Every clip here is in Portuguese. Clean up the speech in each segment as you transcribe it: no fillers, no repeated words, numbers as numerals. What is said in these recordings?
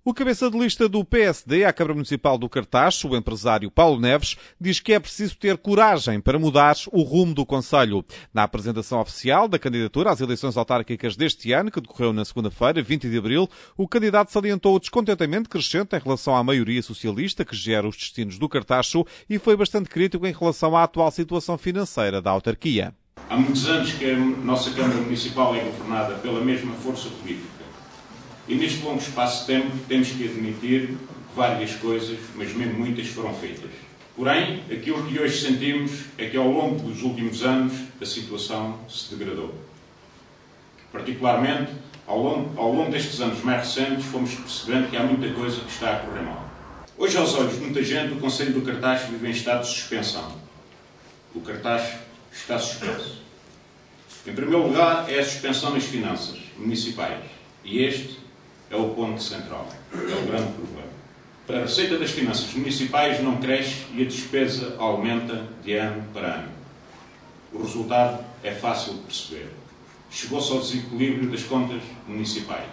O cabeça de lista do PSD à Câmara Municipal do Cartaxo, o empresário Paulo Neves, diz que é preciso ter coragem para mudar o rumo do concelho. Na apresentação oficial da candidatura às eleições autárquicas deste ano, que decorreu na segunda-feira, 20 de abril, o candidato salientou o descontentamento crescente em relação à maioria socialista que gera os destinos do Cartaxo e foi bastante crítico em relação à atual situação financeira da autarquia. Há muitos anos que a nossa Câmara Municipal é governada pela mesma força política. E neste longo espaço de tempo temos que admitir que várias coisas, mas mesmo muitas, foram feitas. Porém, aquilo que hoje sentimos é que ao longo dos últimos anos a situação se degradou. Particularmente, ao longo destes anos mais recentes, fomos percebendo que há muita coisa que está a correr mal. Hoje, aos olhos de muita gente, o Concelho do Cartaxo vive em estado de suspensão. O Cartaxo está suspenso. Em primeiro lugar, é a suspensão nas finanças municipais. E este é o ponto central, é o grande problema. A receita das finanças municipais não cresce e a despesa aumenta de ano para ano. O resultado é fácil de perceber. Chegou-se ao desequilíbrio das contas municipais.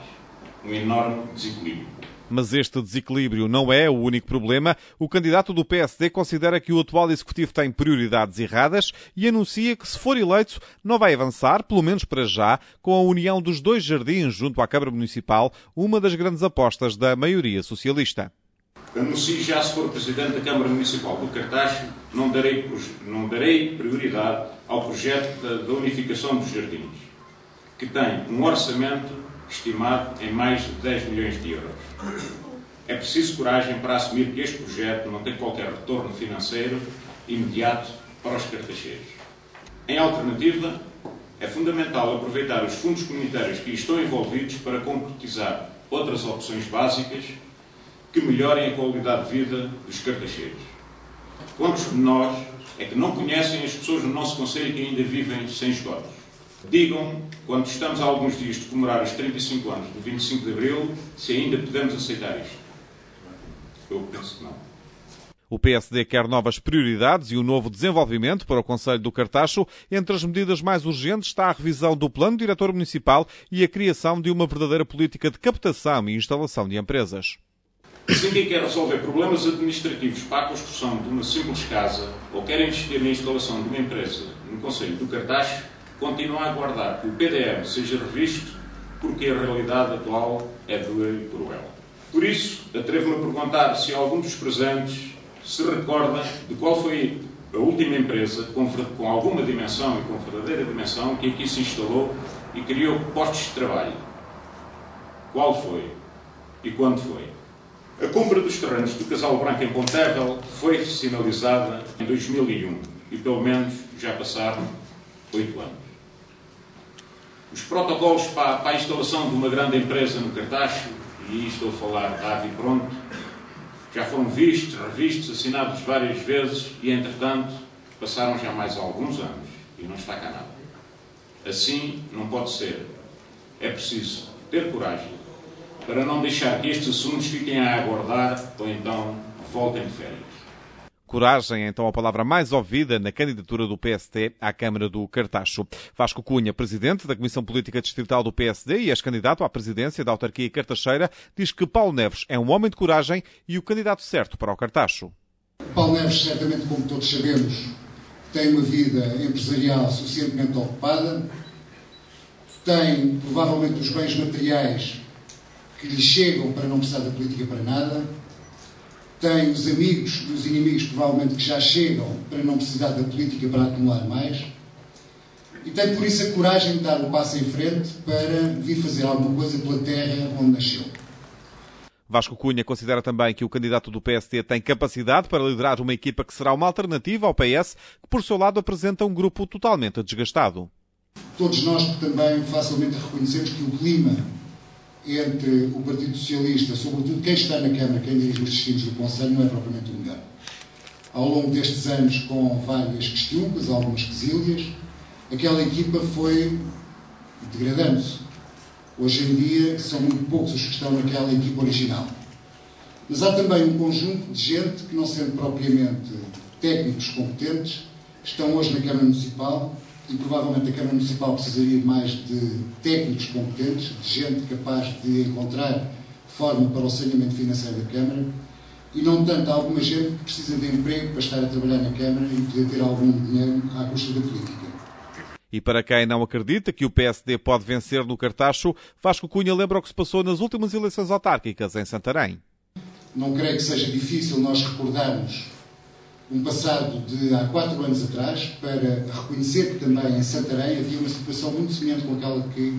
Um enorme desequilíbrio. Mas este desequilíbrio não é o único problema. O candidato do PSD considera que o atual executivo tem prioridades erradas e anuncia que, se for eleito, não vai avançar, pelo menos para já, com a união dos dois jardins junto à Câmara Municipal, uma das grandes apostas da maioria socialista. Anuncio já, se for Presidente da Câmara Municipal do Cartaxo, não darei prioridade ao projeto da unificação dos jardins, que tem um orçamento estimado em mais de 10 milhões de euros. É preciso coragem para assumir que este projeto não tem qualquer retorno financeiro imediato para os cartaxeiros. Em alternativa, é fundamental aproveitar os fundos comunitários que estão envolvidos para concretizar outras opções básicas que melhorem a qualidade de vida dos cartaxeiros. Quantos de nós é que não conhecem as pessoas no nosso concelho que ainda vivem sem esgotos? Digam, quando estamos há alguns dias de comemorar os 35 anos do 25 de Abril, se ainda podemos aceitar isto. Eu penso que não. O PSD quer novas prioridades e um novo desenvolvimento para o Concelho do Cartaxo. Entre as medidas mais urgentes está a revisão do Plano Diretor Municipal e a criação de uma verdadeira política de captação e instalação de empresas. Se ninguém quer resolver problemas administrativos para a construção de uma simples casa ou quer investir na instalação de uma empresa no Concelho do Cartaxo, continua a aguardar que o PDM seja revisto, porque a realidade atual é dura e cruel. Por isso, atrevo-me a perguntar se algum dos presentes se recorda de qual foi a última empresa com alguma dimensão e com verdadeira dimensão que aqui se instalou e criou postos de trabalho. Qual foi? E quando foi? A compra dos terrenos do Casal Branco em Pontevel foi sinalizada em 2001 e pelo menos já passaram 8 anos. Os protocolos para a instalação de uma grande empresa no Cartaxo, e estou a falar da Avipronto, já foram vistos, revistos, assinados várias vezes e, entretanto, passaram já mais alguns anos e não está cá nada. Assim não pode ser. É preciso ter coragem para não deixar que estes assuntos fiquem a aguardar ou então voltem de férias. Coragem, então, a palavra mais ouvida na candidatura do PSD à Câmara do Cartaxo. Vasco Cunha, presidente da Comissão Política Distrital do PSD e ex-candidato à presidência da autarquia cartaxeira, diz que Paulo Neves é um homem de coragem e o candidato certo para o Cartaxo. Paulo Neves, certamente, como todos sabemos, tem uma vida empresarial suficientemente ocupada, tem, provavelmente, os bens materiais que lhe chegam para não precisar da política para nada, tem os amigos e os inimigos, provavelmente, que já chegam para não precisar da política para acumular mais. E tem, por isso, a coragem de dar o passo em frente para vir fazer alguma coisa pela terra onde nasceu. Vasco Cunha considera também que o candidato do PSD tem capacidade para liderar uma equipa que será uma alternativa ao PS, que, por seu lado, apresenta um grupo totalmente desgastado. Todos nós também facilmente reconhecemos que o clima entre o Partido Socialista, sobretudo quem está na Câmara, quem dirige os destinos do Conselho, não é propriamente o melhor. Ao longo destes anos, com várias questões, algumas quesílias, aquela equipa foi degradando-se. Hoje em dia, são muito poucos os que estão naquela equipa original. Mas há também um conjunto de gente que, não sendo propriamente técnicos competentes, estão hoje na Câmara Municipal e provavelmente a Câmara Municipal precisaria mais de técnicos competentes, de gente capaz de encontrar reforma para o saneamento financeiro da Câmara, e não tanto alguma gente que precisa de emprego para estar a trabalhar na Câmara e poder ter algum dinheiro à custa da política. E para quem não acredita que o PSD pode vencer no Cartacho, Vasco Cunha lembra o que se passou nas últimas eleições autárquicas em Santarém. Não creio que seja difícil nós recordarmos um passado de há 4 anos atrás para reconhecer que também em Santarém havia uma situação muito semelhante com aquela que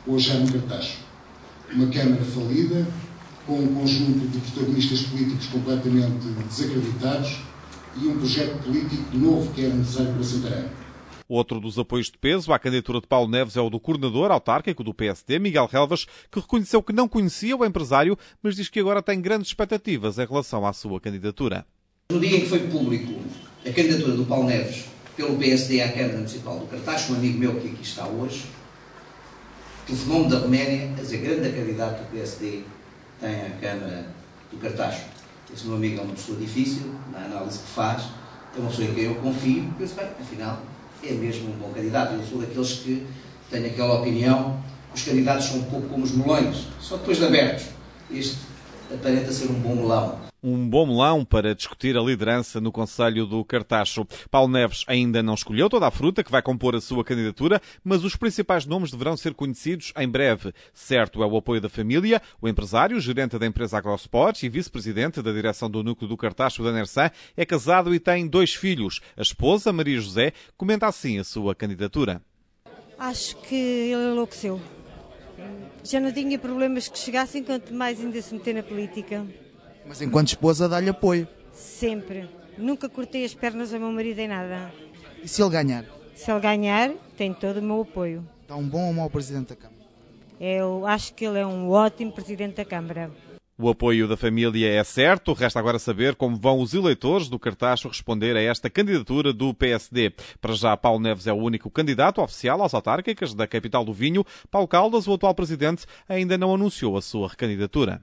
hoje há no Cartacho. Uma Câmara falida, com um conjunto de protagonistas políticos completamente desacreditados e um projeto político novo que era necessário para Santarém. Outro dos apoios de peso à candidatura de Paulo Neves é o do coordenador autárquico do PSD, Miguel Relvas, que reconheceu que não conhecia o empresário, mas diz que agora tem grandes expectativas em relação à sua candidatura. No dia em que foi público a candidatura do Paulo Neves pelo PSD à Câmara Municipal do Cartacho, um amigo meu que aqui está hoje, telefonou-me da Roménia a dizer: grande candidato do PSD tem à Câmara do Cartacho. Esse meu amigo é uma pessoa difícil, na análise que faz, é uma pessoa em quem eu confio, e penso, bem, afinal, é mesmo um bom candidato. Eu sou daqueles que têm aquela opinião que os candidatos são um pouco como os melões, só depois de abertos. Este aparenta ser um bom melão. Um bom melão para discutir a liderança no Conselho do Cartacho. Paulo Neves ainda não escolheu toda a fruta que vai compor a sua candidatura, mas os principais nomes deverão ser conhecidos em breve. Certo é o apoio da família. O empresário, gerente da empresa Agrosport e vice-presidente da direção do núcleo do Cartacho da Nersan, é casado e tem 2 filhos. A esposa, Maria José, comenta assim a sua candidatura. Acho que ele enlouqueceu. Já não tinha problemas que chegassem, quanto mais ainda se meter na política. Mas enquanto esposa dá-lhe apoio. Sempre. Nunca cortei as pernas ao meu marido em nada. E se ele ganhar? Se ele ganhar, tem todo o meu apoio. Está um bom ou mau Presidente da Câmara? Eu acho que ele é um ótimo Presidente da Câmara. O apoio da família é certo, resta agora saber como vão os eleitores do Cartacho responder a esta candidatura do PSD. Para já, Paulo Neves é o único candidato oficial às autárquicas da capital do vinho. Paulo Caldas, o atual presidente, ainda não anunciou a sua recandidatura.